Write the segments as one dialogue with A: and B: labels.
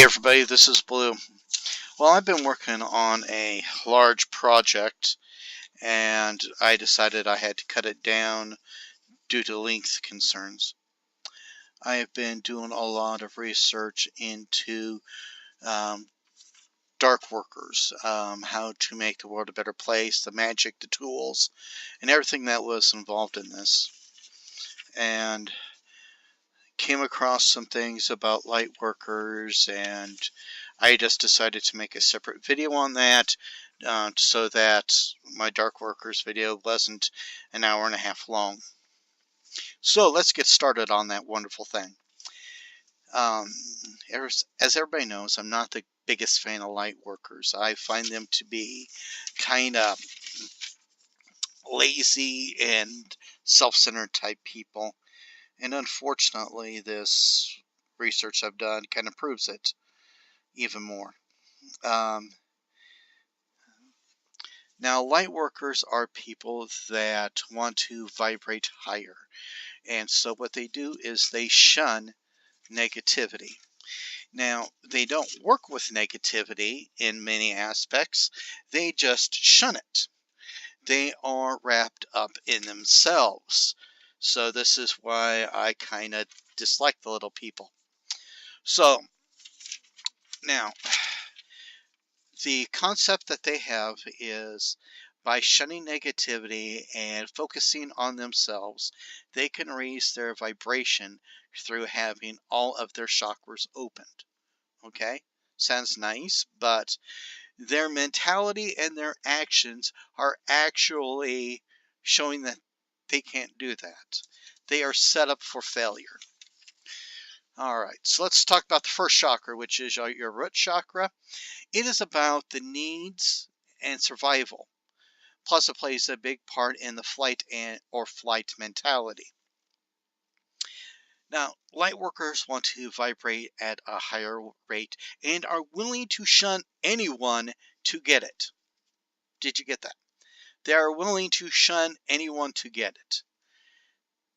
A: Hey everybody, this is Blue. Well, I've been working on a large project and I decided I had to cut it down due to length concerns. I have been doing a lot of research into dark workers, how to make the world a better place, the magic, the tools, and everything that was involved in this. And came across some things about light workers, and I just decided to make a separate video on that so that my dark workers video wasn't an hour and a half long. So let's get started on that wonderful thing. As everybody knows, I'm not the biggest fan of light workers. I find them to be kind of lazy and self-centered type people. And unfortunately, this research I've done kind of proves it even more. Now, light workers are people that want to vibrate higher. And so what they do is they shun negativity. Now, they don't work with negativity in many aspects. They just shun it. They are wrapped up in themselves. So this is why I kind of dislike the little people. So now, the concept that they have is by shunning negativity and focusing on themselves, they can raise their vibration through having all of their chakras opened. Okay? Sounds nice, but their mentality and their actions are actually showing that they can't do that. They are set up for failure. Alright, so let's talk about the first chakra, which is your root chakra. It is about the needs and survival. Plus, it plays a big part in the flight mentality. Now, light workers want to vibrate at a higher rate and are willing to shun anyone to get it. Did you get that? They are willing to shun anyone to get it,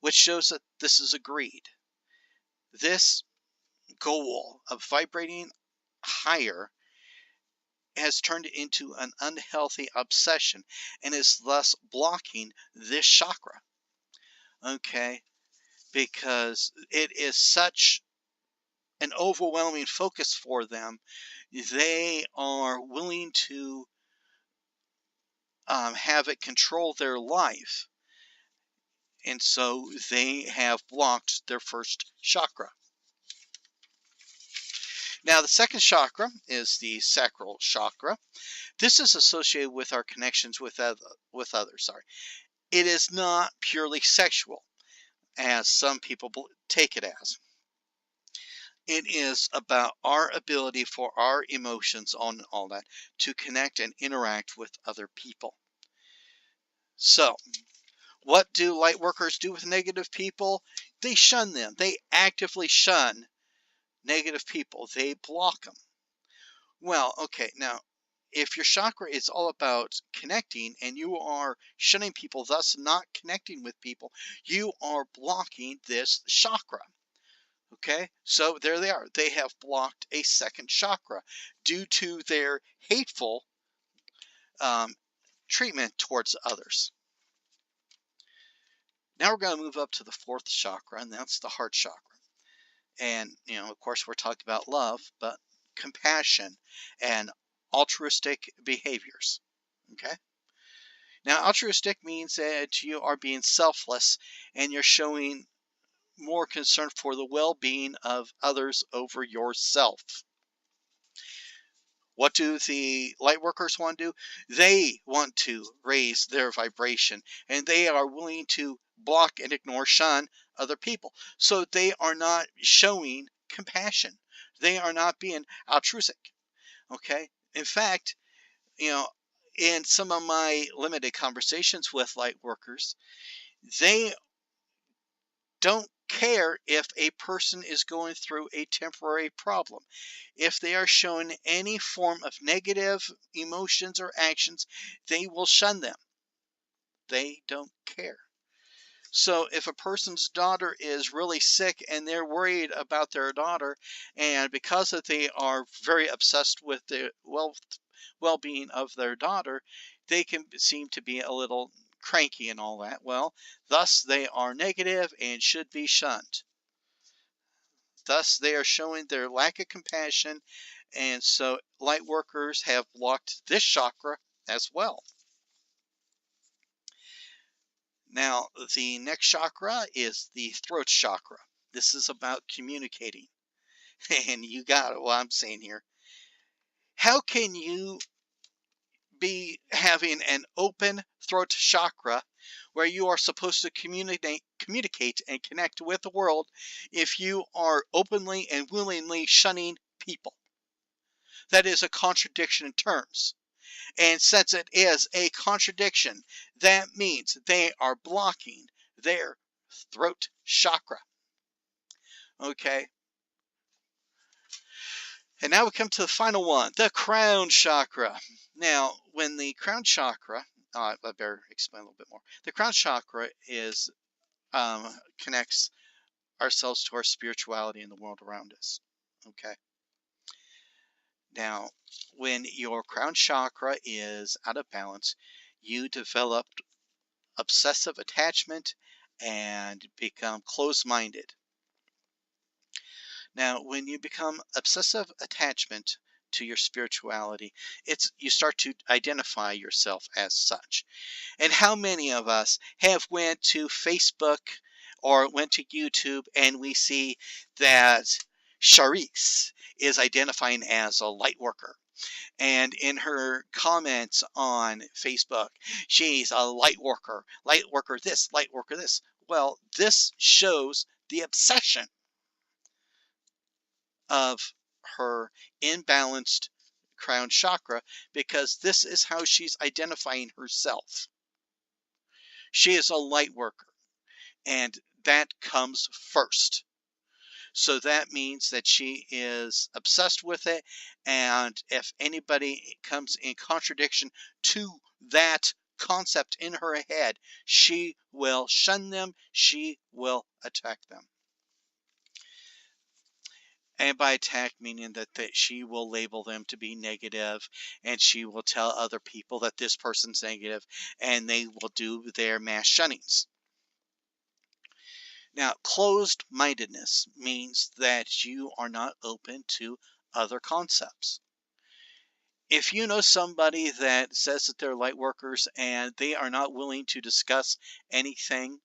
A: which shows that this is agreed. This goal of vibrating higher has turned into an unhealthy obsession and is thus blocking this chakra. Okay, because it is such an overwhelming focus for them, they are willing to have it control their life, and so they have blocked their first chakra. Now, the second chakra is the sacral chakra. This is associated with our connections with others. It is not purely sexual, as some people take it as. It is about our ability for our emotions on all that to connect and interact with other people. So, what do light workers do with negative people? They shun them. They actively shun negative people. They block them. Well, okay, now, if your chakra is all about connecting and you are shunning people, thus not connecting with people, you are blocking this chakra. Okay, so there they are. They have blocked a second chakra due to their hateful treatment towards others. Now we're going to move up to the fourth chakra, and that's the heart chakra. And, of course, we're talking about love, but compassion and altruistic behaviors. Okay? Now, altruistic means that you are being selfless and you're showing more concern for the well-being of others over yourself. What do the light workers want to do? They want to raise their vibration, and they are willing to block and ignore, shun other people. So they are not showing compassion. They are not being altruistic. Okay? In fact, in some of my limited conversations with light workers, they don't care if a person is going through a temporary problem. If they are showing any form of negative emotions or actions, they will shun them. They don't care. So if a person's daughter is really sick and they're worried about their daughter, and because that they are very obsessed with the well-being of their daughter, they can seem to be a little cranky and all that. Well, thus they are negative and should be shunned. Thus they are showing their lack of compassion, and so light workers have blocked this chakra as well. Now, the next chakra is the throat chakra. This is about communicating. And you got it, what I'm saying here. How can you be having an open throat chakra where you are supposed to communicate and connect with the world if you are openly and willingly shunning people? That is a contradiction in terms. And since it is a contradiction, that means they are blocking their throat chakra. Okay. And now we come to the final one, the crown chakra. Now, when the crown chakra, I better explain a little bit more. The crown chakra is connects ourselves to our spirituality in the world around us. Okay. Now, when your crown chakra is out of balance, you develop obsessive attachment and become closed-minded. Now, when you become obsessive attachment to your spirituality, you start to identify yourself as such. And how many of us have went to Facebook or went to YouTube and we see that Charisse is identifying as a light worker? And in her comments on Facebook, she's a light worker this, light worker this. Well, this shows the obsession of her imbalanced crown chakra, because this is how she's identifying herself. She is a light worker, and that comes first. So that means that she is obsessed with it, and if anybody comes in contradiction to that concept in her head, she will shun them, she will attack them. And by attack, meaning that she will label them to be negative, and she will tell other people that this person's negative, and they will do their mass shunnings. Now, closed-mindedness means that you are not open to other concepts. If you know somebody that says that they're light workers and they are not willing to discuss anything,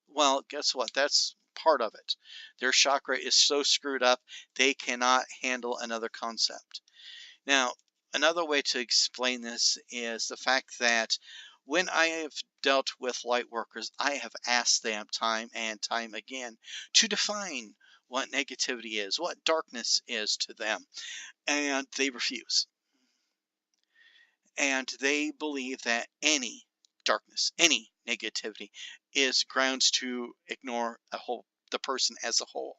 A: well, guess what? That's part of it. Their chakra is so screwed up, they cannot handle another concept. Now, another way to explain this is the fact that when I have dealt with light workers, I have asked them time and time again to define what negativity is, what darkness is to them, and they refuse. And they believe that any darkness, any negativity is grounds to ignore the person as a whole.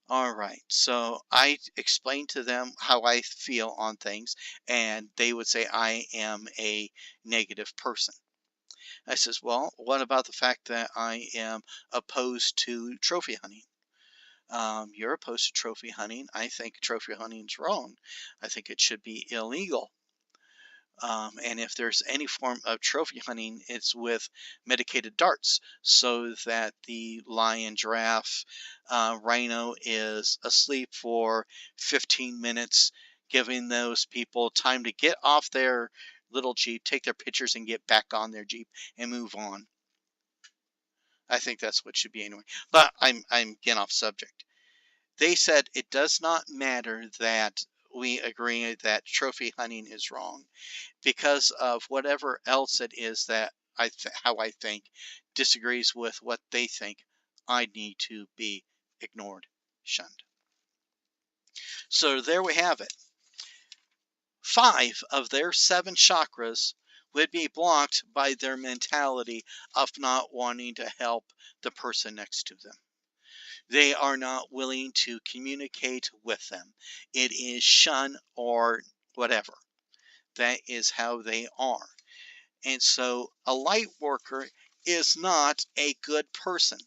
A: All right, so I explained to them how I feel on things, and they would say I am a negative person. I says, well, what about the fact that I am opposed to trophy hunting? You're opposed to trophy hunting. I think trophy hunting is wrong. I think it should be illegal. And if there's any form of trophy hunting, it's with medicated darts, so that the lion, giraffe, rhino is asleep for 15 minutes, giving those people time to get off their little Jeep, take their pictures, and get back on their Jeep and move on. I think that's what should be anyway. But I'm getting off subject. They said it does not matter that we agree that trophy hunting is wrong, because of whatever else it is that how I think disagrees with what they think. I need to be ignored, shunned. So there we have it. 5 of their 7 chakras would be blocked by their mentality of not wanting to help the person next to them. They are not willing to communicate with them. It is shun or whatever. That is how they are. And so a light worker is not a good person.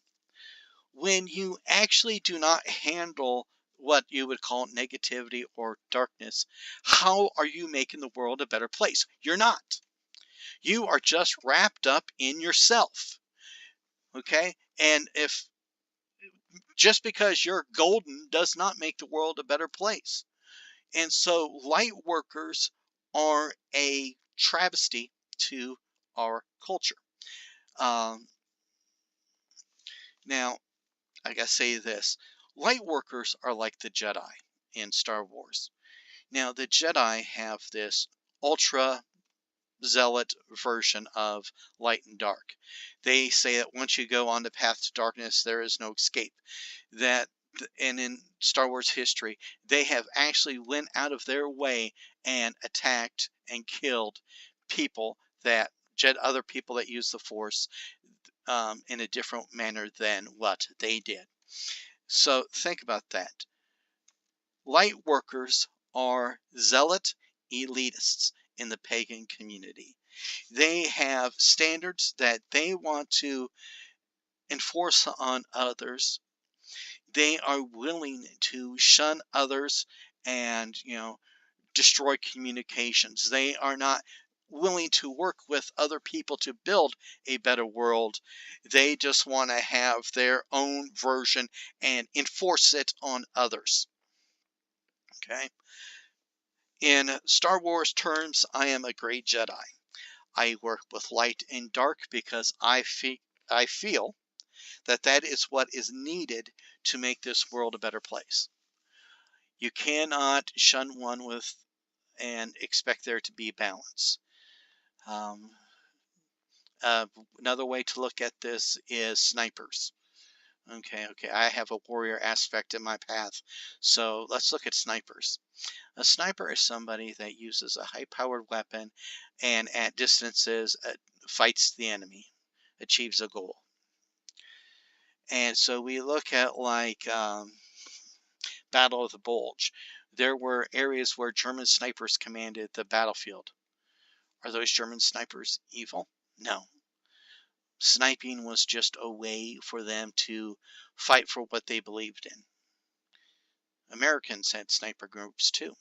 A: When you actually do not handle what you would call negativity or darkness, how are you making the world a better place? You're not. You are just wrapped up in yourself. Okay? And if just because you're golden does not make the world a better place. And so light workers are a travesty to our culture. Um, Now, I gotta say this. Light workers are like the Jedi in Star Wars. Now, the Jedi have this ultra zealot version of light and dark. They say that once you go on the path to darkness, there is no escape. That and in Star Wars history, they have actually went out of their way and attacked and killed people that other people that use the Force in a different manner than what they did. So think about that. Light workers are zealot elitists in the pagan community. They have standards that they want to enforce on others. They are willing to shun others and, destroy communications. They are not willing to work with other people to build a better world. They just want to have their own version and enforce it on others. Okay? In Star Wars terms, I am a great Jedi. I work with light and dark because I feel that that is what is needed to make this world a better place. You cannot shun one with and expect there to be balance. Um, Another way to look at this is snipers. Okay, I have a warrior aspect in my path. So let's look at snipers. A sniper is somebody that uses a high-powered weapon and at distances fights the enemy, achieves a goal. And so we look at like Battle of the Bulge. There were areas where German snipers commanded the battlefield. Are those German snipers evil? No. Sniping was just a way for them to fight for what they believed in. Americans had sniper groups too.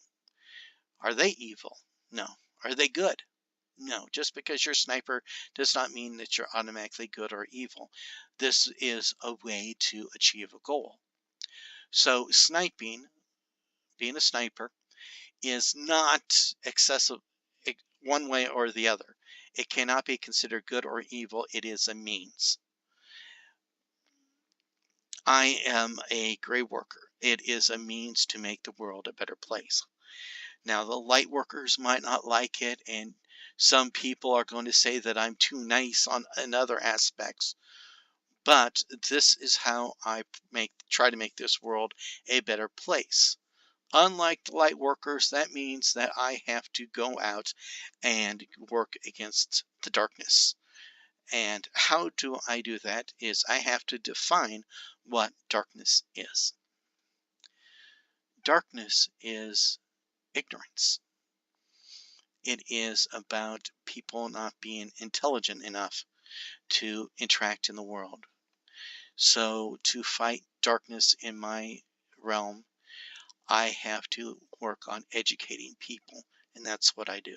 A: Are they evil? No. Are they good? No. Just because you're a sniper does not mean that you're automatically good or evil. This is a way to achieve a goal. So sniping, being a sniper, is not excessive one way or the other. It cannot be considered good or evil. It is a means. I am a gray worker. It is a means to make the world a better place. Now, the light workers might not like it, and some people are going to say that I'm too nice in other aspects. But this is how I try to make this world a better place. Unlike the light workers, that means that I have to go out and work against the darkness. And how do I do that is I have to define what darkness is. Darkness is ignorance. It is about people not being intelligent enough to interact in the world. So to fight darkness in my realm, I have to work on educating people, and that's what I do.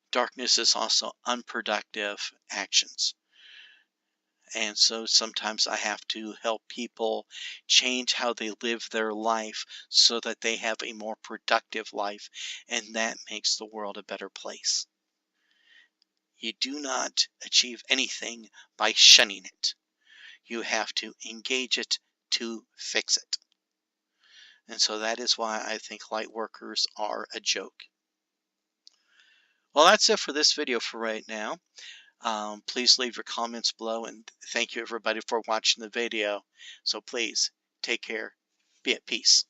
A: Darkness is also unproductive actions. And so sometimes I have to help people change how they live their life so that they have a more productive life, and that makes the world a better place. You do not achieve anything by shunning it. You have to engage it to fix it. And so that is why I think light workers are a joke. Well, that's it for this video for right now. Please leave your comments below, and thank you everybody for watching the video. So please take care, be at peace.